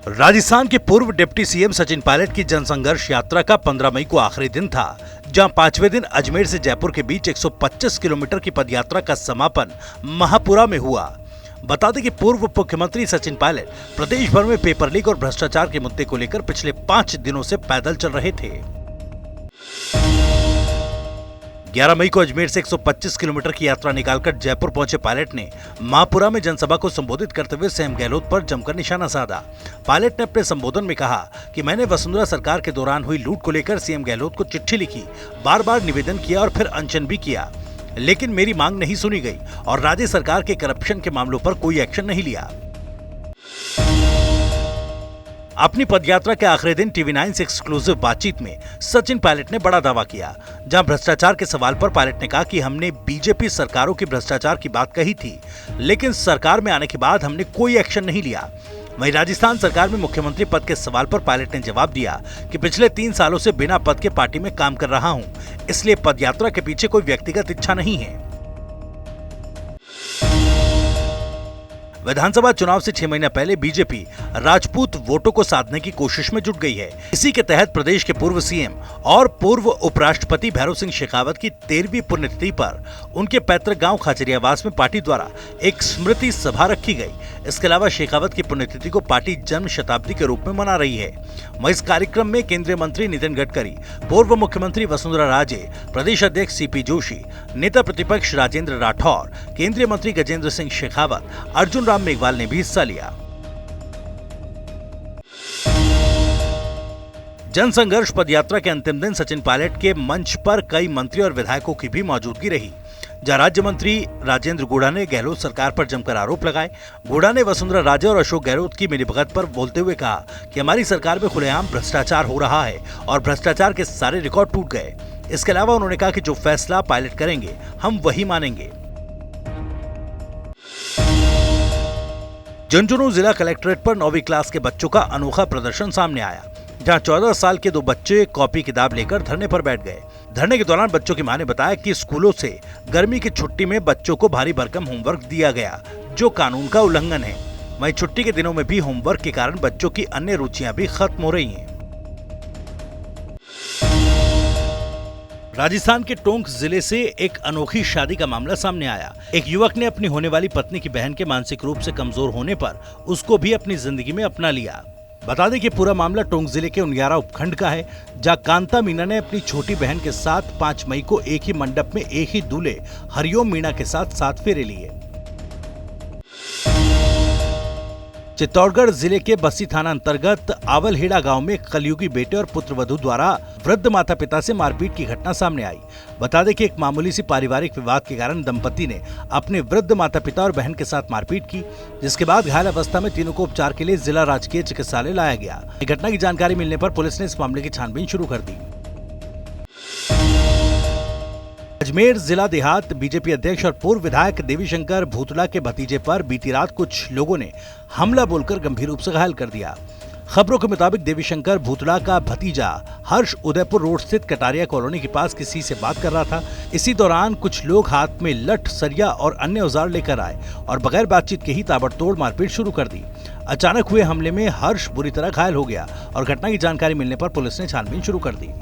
राजस्थान के पूर्व deputy CM Sachin Pilot की जनसंघर्ष यात्रा का 15 मई को आखिरी दिन था, जहां 5वें दिन अजमेर से जयपुर के बीच 125 किलोमीटर की पदयात्रा का समापन महापुरा में हुआ। बता दें कि पूर्व मुख्यमंत्री सचिन पायलट प्रदेश भर में पेपर लीक और भ्रष्टाचार के मुद्दे को लेकर पिछले 5 दिनों से पैदल चल रहे थे। 11 मई को अजमेर से 125 किलोमीटर की यात्रा निकालकर जयपुर पहुंचे पायलट ने महापुरा में जनसभा को संबोधित करते हुए सीएम गहलोत पर जमकर निशाना साधा। पायलट ने अपने संबोधन में कहा कि मैंने वसुंधरा सरकार के दौरान हुई लूट को लेकर सीएम गहलोत को चिट्ठी लिखी, बार बार निवेदन किया और फिर अनशन भी किया, लेकिन मेरी मांग नहीं सुनी गई और राज्य सरकार के करप्शन के मामलों पर कोई एक्शन नहीं लिया। अपनी पदयात्रा के आखिरी दिन टीवी9 से एक्सक्लूसिव बातचीत में सचिन पायलट ने बड़ा दावा किया, जहां भ्रष्टाचार के सवाल पर पायलट ने कहा कि हमने बीजेपी सरकारों की भ्रष्टाचार की बात कही थी, लेकिन सरकार में आने के बाद हमने कोई एक्शन नहीं लिया। वहीं राजस्थान सरकार में मुख्यमंत्री पद के सवाल पर पायलट ने जवाब दिया कि पिछले 3 सालों से बिना पद के पार्टी में काम कर रहा हूं, इसलिए पदयात्रा के पीछे कोई व्यक्तिगत इच्छा नहीं है। विधानसभा चुनाव से 6 महीने पहले बीजेपी राजपूत वोटों को साधने की कोशिश में जुट गई है। इसी के तहत प्रदेश के पूर्व सीएम और पूर्व उपराष्ट्रपति भैरों सिंह शेखावत की 13वीं पुण्यतिथि पर उनके पैतृक गांव खाचरियावास में पार्टी द्वारा एक स्मृति सभा रखी गई। इसके अलावा शेखावत की पुण्यतिथि को पार्टी जन्म शताब्दी के रूप में मना रही है। वहीं इस कार्यक्रम में केंद्रीय मंत्री नितिन गडकरी, पूर्व मुख्यमंत्री वसुंधरा राजे, प्रदेश अध्यक्ष सीपी जोशी, नेता प्रतिपक्ष राजेंद्र राठौर, केंद्रीय मंत्री गजेंद्र सिंह शेखावत, अर्जुन राम मेघवाल ने भी हिस्सा लिया। जनसंघर्ष पदयात्रा के अंतिम दिन सचिन पायलट के मंच पर कई मंत्री और विधायकों की भी मौजूदगी रही, जहां राज्य मंत्री राजेंद्र गुड़ा ने गहलोत सरकार पर जमकर आरोप लगाए। गुड़ा ने वसुंधरा राजे और अशोक गहलोत की मिलीभगत पर बोलते हुए कहा कि हमारी सरकार में खुलेआम भ्रष्टाचार हो रहा है और भ्रष्टाचार के सारे रिकॉर्ड टूट गए। इसके अलावा उन्होंने कहा कि जो फैसला पायलट करेंगे हम वही मानेंगे। झुंझुनू जिला कलेक्ट्रेट पर 9वीं क्लास के बच्चों का अनोखा प्रदर्शन सामने आया, जहां 14 साल के 2 बच्चे कॉपी किताब लेकर धरने पर बैठ गए। धरने के दौरान बच्चों की मां ने बताया कि स्कूलों से गर्मी की छुट्टी में बच्चों को भारी भरकम होमवर्क दिया गया, जो कानून का उल्लंघन है। वहीं छुट्टी के दिनों में भी होमवर्क के कारण बच्चों की अन्य रुचियां भी खत्म हो रही हैं। राजस्थान के टोंक जिले से एक अनोखी शादी का मामला सामने आया। एक युवक ने अपनी होने वाली पत्नी की बहन के मानसिक रूप से कमजोर होने पर उसको भी अपनी जिंदगी में अपना लिया। बता दें कि पूरा मामला टोंक जिले के उनियारा उपखंड का है, जहां कांता मीणा ने अपनी छोटी बहन के साथ 5 मई को एक ही मंडप में एक ही दूल्हे हरिओम मीणा के साथ 7 फेरे लिए। चित्तौड़गढ़ जिले के बस्सी थाना अंतर्गत आवलहेड़ा गांव में कलयुगी बेटे और पुत्रवधू द्वारा वृद्ध माता पिता से मारपीट की घटना सामने आई। बता दें कि एक मामूली सी पारिवारिक विवाद के कारण दंपति ने अपने वृद्ध माता पिता और बहन के साथ मारपीट की, जिसके बाद घायल अवस्था में तीनों को उपचार के लिए जिला राजकीय चिकित्सालय लाया गया। घटना की जानकारी मिलने पर पुलिस ने इस मामले की छानबीन शुरू कर दी। अजमेर जिला देहात बीजेपी अध्यक्ष और पूर्व विधायक देवीशंकर भूतला के भतीजे पर बीती रात कुछ लोगों ने हमला बोलकर गंभीर रूप से घायल कर दिया। खबरों के मुताबिक देवीशंकर भूतला का भतीजा हर्ष उदयपुर रोड स्थित कटारिया कॉलोनी के पास किसी से बात कर रहा था। इसी दौरान कुछ लोग हाथ में लठ, सरिया और अन्य औजार लेकर आए और बगैर बातचीत के ही ताबड़तोड़ मारपीट शुरू कर दी। अचानक हुए हमले में हर्ष बुरी तरह घायल हो गया और घटना की जानकारी मिलने पर पुलिस ने छानबीन शुरू कर दी।